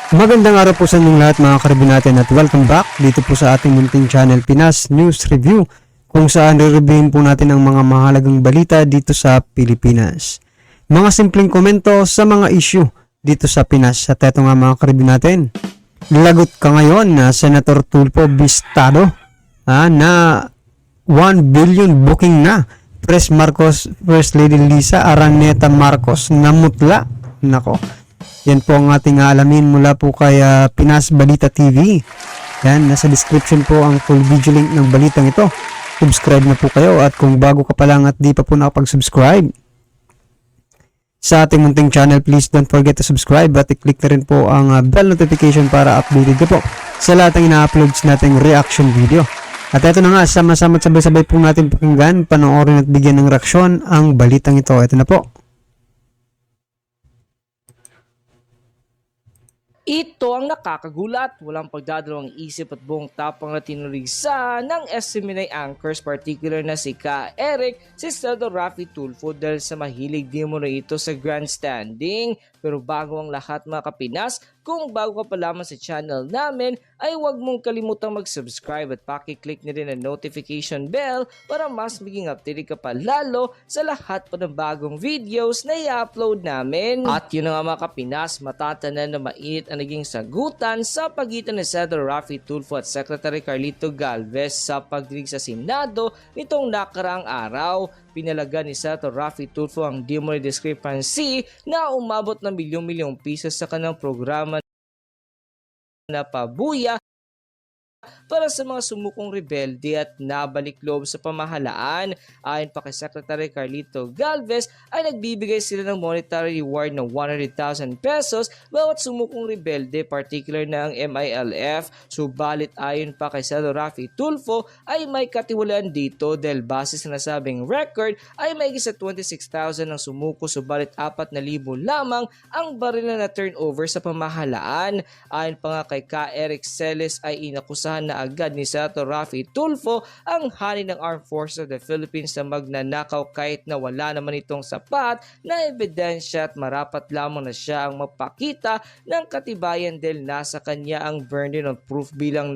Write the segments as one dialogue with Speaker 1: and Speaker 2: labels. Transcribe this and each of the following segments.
Speaker 1: Magandang araw po sa inyong lahat mga karibin natin at welcome back dito po sa ating munting channel Pinas News Review, kung saan re-reviewin po natin ang mga mahalagang balita dito sa Pilipinas. Mga simpleng komento sa mga issue dito sa Pinas. At eto nga mga karibin natin, lagot ka ngayon na Senator Tulfo Bistado na 1 billion booking na. First Lady Lisa Araneta Marcos namutla. Nako. Yan po ang ating alamin mula po kay Pinas Balita TV. Yan, nasa description po ang full video link ng balitang ito. Subscribe na po kayo at kung bago ka pa lang at di pa po nakapag-subscribe sa ating munting channel, please don't forget to subscribe at i-click na rin po ang bell notification para updated ka po sa lahat ng ina-uploads nating reaction video. At ito na nga, sama-sama at sabay-sabay po natin pakinggan, panoorin at bigyan ng reaksyon ang balitang ito. Ito na po.
Speaker 2: Ito ang nakakagulat, walang pagdadalawang isip at buong tapang na tinurigsa ng SMNI anchors, particular na si Ka Eric, si Senator Raffy Tulfo dahil sa mahilig di mo na ito sa grandstanding. Pero bago ang lahat mga kapinas, kung bago ka pa lamang sa channel namin, ay huwag mong kalimutang mag-subscribe at pakiclick na rin ang notification bell para mas maging updated ka pa lalo sa lahat pa ng bagong videos na i-upload namin. At yun nga mga kapinas, matatanan na mainit ang naging sagutan sa pagitan ni Senator Raffy Tulfo at Secretary Carlito Galvez sa pagdinig sa Senado nitong nakaraang araw. Pinalaga ni Senator Raffy Tulfo ang di mo discrepancy na umabot ng milyong-milyong piso sa kanyang programa na pabuya para sa mga sumukong rebelde at nabalik loob sa pamahalaan. Ayon pa kay Secretary Carlito Galvez ay nagbibigay sila ng monetary reward ng 100,000 pesos bawat sumukong rebelde, particular na ang MILF. Subalit ayon pa kay Senator Raffy Tulfo ay may katiwalaan dito dahil base sa nasabing record ay may isa 26,000 ang sumuko, subalit 4,000 lamang ang baril na turnover sa pamahalaan. Ayon pa nga kay Ka Eric Celes ay inakusahan na agad ni Senator Raffy Tulfo ang hari ng Armed Forces of the Philippines na magnanakaw kahit na wala naman itong sapat na ebidensya at marapat lamang na siya ang mapakita ng katibayan dahil nasa kanya ang burden of proof bilang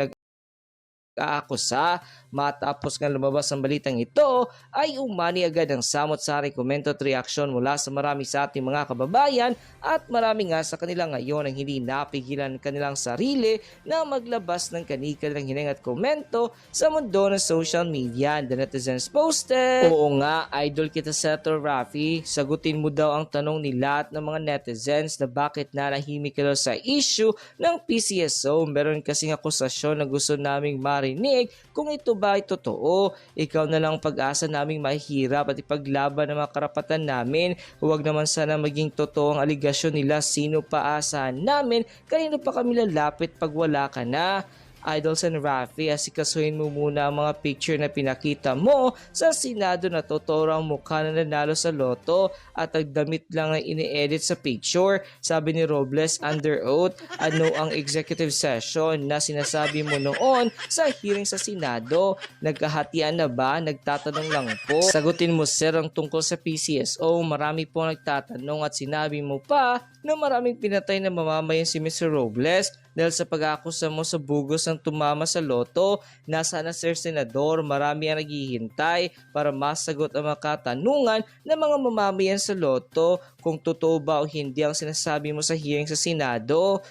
Speaker 2: nag-aakusa. Matapos nga lumabas ang balitang ito ay umani agad ang samot-sari komento at reaksyon mula sa marami sa ating mga kababayan at marami nga sa kanila ngayon ang hindi napigilan kanilang sarili na maglabas ng kanilang hininga at komento sa mundo ng social media. The netizens posted, "Oo nga, idol kita Senator Raffy, sagutin mo daw ang tanong ni lahat ng mga netizens na bakit nanahimik ka daw sa issue ng PCSO. Meron kasing akusasyon na gusto naming marinig kung ito ba ay totoo. Ikaw na lang pag-asa naming mahihirap at ipaglaban ng mga karapatan namin. Huwag naman sana maging totoo ang aligasyon nila. Sino pa asahan namin? Kanino pa kami lalapit pag wala ka na? Idol Sen Raffy, asikasuhin mo muna ang mga picture na pinakita mo sa Senado na totoo ang mukha na nanalo sa loto at nagdamit lang ang ini-edit sa picture." Sabi ni Robles under oath. Ano ang executive session na sinasabi mo noon sa hearing sa Senado? Nagkahatian na ba? Nagtatanong lang po. Sagutin mo sir ang tungkol sa PCSO. Marami po nagtatanong at sinabi mo pa na maraming pinatay na mamamayan si Mr. Robles dahil sa pag-akusa mo sa bugos ng tumama sa loto. Nasaan na Sir Senador? Marami ang naghihintay para masagot ang mga katanungan ng mga mamamayan sa loto kung totoo ba o hindi ang sinasabi mo sa hearing sa Senado.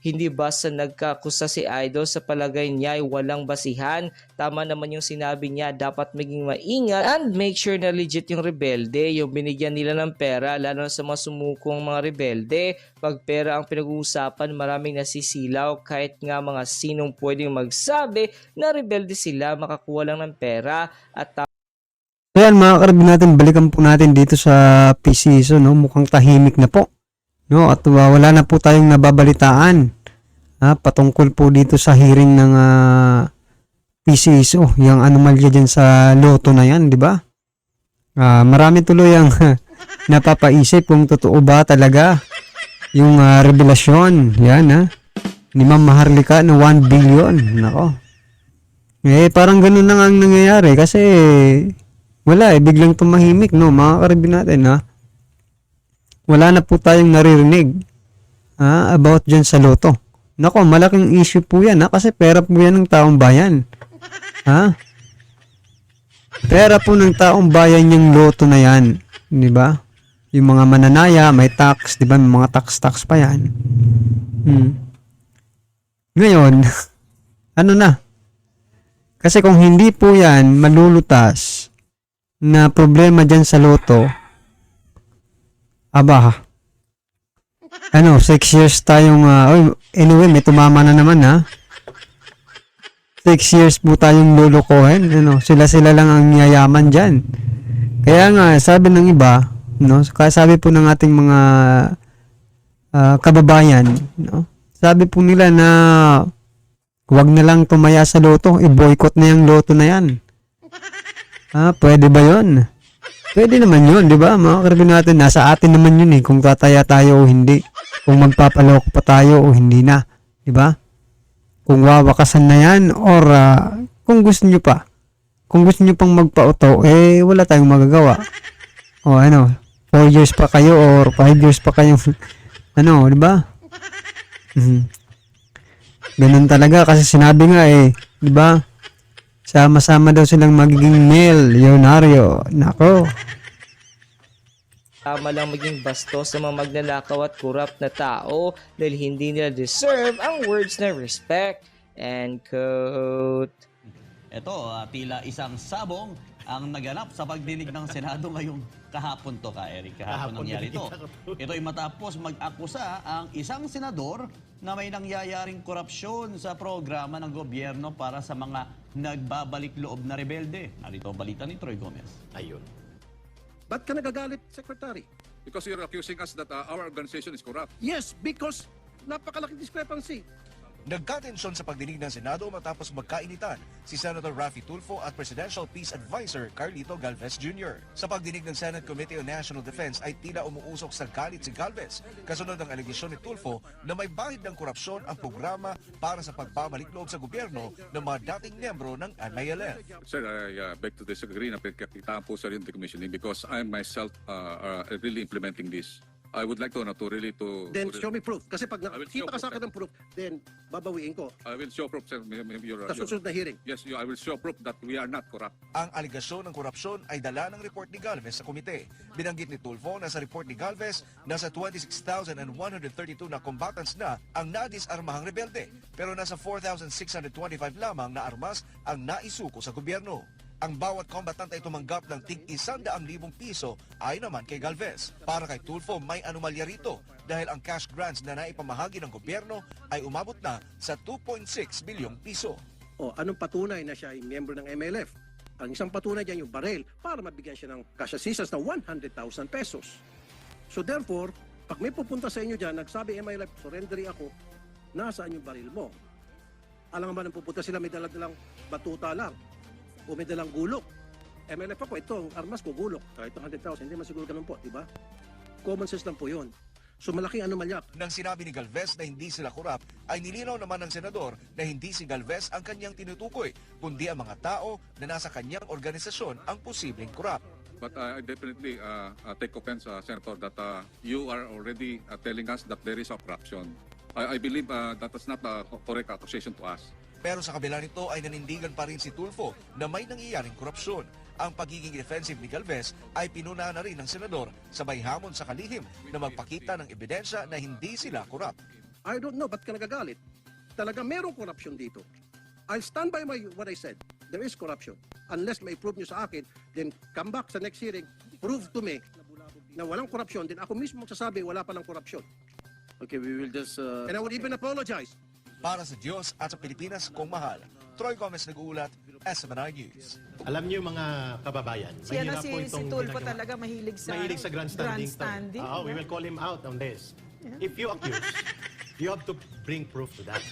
Speaker 2: Hindi ba sa nagkakusa si Idol sa palagay niya ay walang basihan? Tama naman yung sinabi niya, dapat maging maingat and make sure na legit yung rebelde, yung binigyan nila ng pera, lalo sa mga sumukong mga rebelde. Pag pera ang pinag-uusapan, maraming nasisilaw kahit nga mga sinong pwedeng magsabi na rebelde sila, makakuha lang ng pera. At
Speaker 1: Ayan mga karibin natin, balikan po natin dito sa PCSO, no? Mukhang tahimik na po. No, at wala na po tayong nababalitaan patungkol po dito sa hearing ng PCSO, yung anomalya dyan sa loto na yan, di ba? Marami tuloy ang napapaisip kung totoo ba talaga yung revelasyon yan ni Ma'am Maharlika na 1 billion. Nako. Parang ganun na nga ang nangyayari kasi wala biglang tumahimik, no, mga karibin natin wala na po tayong naririnig about dyan sa loto. Nako, malaking issue po yan, ha? Kasi pera po yan ng taong bayan. Ha? Pera po ng taong bayan yung loto na yan. Di ba? Yung mga mananaya, may tax, di ba? May mga tax pa yan. Ngayon, ano na? Kasi kung hindi po yan malulutas na problema dyan sa loto, aba, 6 years tayong, anyway, may tumama na naman, ha? 6 years po tayong lulukohin, sila lang ang yayaman dyan. Kaya nga, sabi ng iba, kaya sabi po ng ating mga kababayan, sabi po nila na huwag na lang tumaya sa loto, i-boycott na yung loto na yan. Pwede ba yun? Pwede naman yun, di ba? Mga karabin natin, nasa atin naman yun kung tataya tayo o hindi. Kung magpapaloko pa tayo o hindi na. Di ba? Kung wawakasan na yan or kung gusto nyo pa. Kung gusto nyo pang magpauto, wala tayong magagawa. O 4 years pa kayo or 5 years pa kayo. Di ba? Ganun talaga kasi sinabi nga di ba? Sama-sama daw silang magiging milyonaryo. Nako.
Speaker 2: Tama lang maging bastos sa mga magnanakaw at corrupt na tao dahil hindi nila deserve ang words na respect. End quote.
Speaker 3: Ito, tila isang sabong ang naganap sa pagdinig ng Senado ngayong kahapon to Eric. Kahapon nangyari ito. Ito ay matapos mag-akusa ang isang senador na may nangyayaring korupsyon sa programa ng gobyerno para sa mga nagbabalik loob na rebelde. Narito ang balita ni Troy Gomez.
Speaker 4: Ayun. Ba't ka nagagalit, Secretary?
Speaker 5: Because you're accusing us that our organization is corrupt.
Speaker 4: Yes, because napakalaking discrepancy.
Speaker 6: Nagkatensyon sa pagdinig ng Senado matapos magkainitan si Senator Raffy Tulfo at Presidential Peace Advisor Carlito Galvez Jr. Sa pagdinig ng Senate Committee on National Defense ay tila umuusok sa galit si Galvez kasunod ng alegasyon ni Tulfo na may bahid ng korupsyon ang programa para sa pagbabalik loob sa gobyerno ng mga dating miyembro ng MILF.
Speaker 5: Sir, I beg to disagree na pinagkakitaan po sa rin decommissioning because I myself really implementing this. I would like to really to...
Speaker 4: Then show me proof. Kasi pag
Speaker 5: I will show
Speaker 4: nakita ka sa
Speaker 5: proof,
Speaker 4: akin ng proof, then babawiin ko.
Speaker 5: I will show proof, sir.
Speaker 4: Sa susunod na hearing.
Speaker 5: Yes, I will show proof that we are not corrupt.
Speaker 6: Ang aligasyon ng korupsyon ay dala ng report ni Galvez sa komite. Binanggit ni Tulfo na sa report ni Galvez, nasa 26,132 na combatants na ang nadisarmahang rebelde. Pero nasa 4,625 lamang na armas ang naisuko sa gobyerno. Ang bawat combatant ay tumanggap ng tig 100,000 piso ay naman kay Galvez. Para kay Tulfo may anomalya rito dahil ang cash grants na naipamahagi ng gobyerno ay umabot na sa 2.6 bilyong piso.
Speaker 4: O anong patunay na siya ay miyembro ng MLF? Ang isang patunay dyan yung barel para mabigyan siya ng cash assistance na 100,000 pesos. So therefore, pag may pupunta sa inyo dyan, nagsabi MLF, surrendery ako, nasaan yung baril mo? Alam nga ba nang pupunta sila may dalang batuta lang o may dalang gulok. MLF ako, ito, ang armas ko, gulok. Kahit 100,000, hindi man siguro ganun po, di ba? Common sense lang po yun. So malaking anomalya.
Speaker 6: Nang sinabi ni Galvez na hindi sila korap, ay nilinaw naman ng senador na hindi si Galvez ang kanyang tinutukoy, kundi ang mga tao na nasa kanyang organisasyon ang posibleng korap.
Speaker 5: But I definitely take offense, Senator, that you are already telling us that there is a corruption. I believe that is not a correct accusation to us.
Speaker 6: Pero sa kabila nito ay nanindigan pa rin si Tulfo na may nangyayaring korupsyon. Ang pagiging defensive ni Galvez ay pinuna na rin ng senador sabay hamon sa kalihim na magpakita ng ebidensya na hindi sila korap.
Speaker 4: I don't know, ba't ka nagagalit? Talaga merong corruption dito. I'll stand by what I said. There is corruption. Unless may prove nyo sa akin, then come back sa next hearing, prove to me na walang corruption, then ako mismo magsasabi wala palang corruption.
Speaker 7: Okay, we will just...
Speaker 4: And I would even apologize.
Speaker 6: Para sa Diyos at sa Pilipinas kung mahal. Troy Gomez nag-uulat, SMNI News.
Speaker 8: Alam niyo mga kababayan,
Speaker 9: Si
Speaker 8: itong
Speaker 9: Tulfo
Speaker 8: ginagawa.
Speaker 9: talaga mahilig sa
Speaker 8: grandstanding.
Speaker 9: grandstanding.
Speaker 8: We will call him out on this. If you accuse, you have to bring proof to that.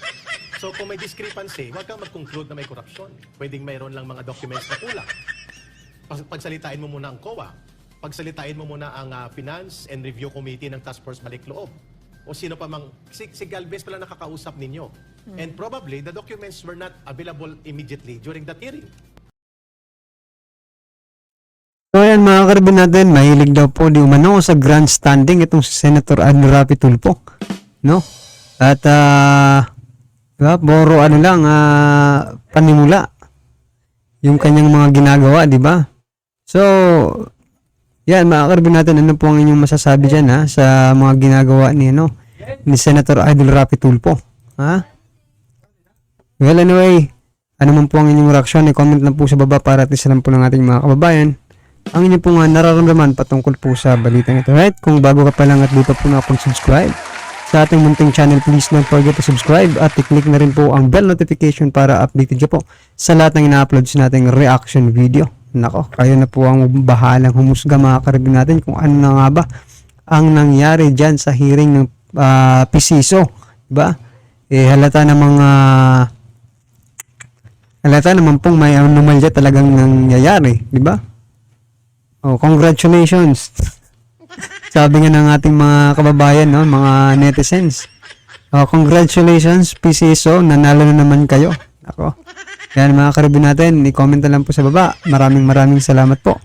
Speaker 8: So kung may discrepancy, huwag kang mag-conclude na may korupsyon. Pwedeng mayroon lang mga documents na kulang. Pagsalitain mo muna ang COA. Pagsalitain mo muna ang Finance and Review Committee ng Task Force Balik Loob. O sino pa mang, si Galvez pala nakakausap ninyo. And probably, the documents were not available immediately during that hearing.
Speaker 1: So ayan mga karabin natin, mahilig daw po di umano sa grandstanding itong si Senator Raffy Tulfo. No? At Diba? Puro ano lang, panimula. Yung kanyang mga ginagawa, di ba? So, yan, makakarabin natin ano po ang inyong masasabi dyan, ha, sa mga ginagawa ni Senator Idol Rapi Tulfo. Ha? Well, anyway, ano man po ang inyong reaksyon, i-comment lang po sa baba para at isa lang po ng ating mga kababayan ang inyong pong nararamdaman patungkol po sa balitang ito. Right? Kung bago ka pa lang at dito po na akong subscribe sa ating munting channel, please don't forget to subscribe at i-click na rin po ang bell notification para updated ka po sa lahat ng ina-upload sa nating reaction video. Nako, kayo na po ang bahalang humusga mga karibin natin kung ano na nga ba ang nangyari dyan sa hearing ng PCSO. Diba? Halata naman pong may anomalya talagang nangyayari. Diba? Oh, congratulations. Sabi nga ng ating mga kababayan, no, mga netizens. Oh, congratulations, PCSO, nanalo na naman kayo. Ako. Yan mga karibin natin, i-comment na lang po sa baba. Maraming salamat po.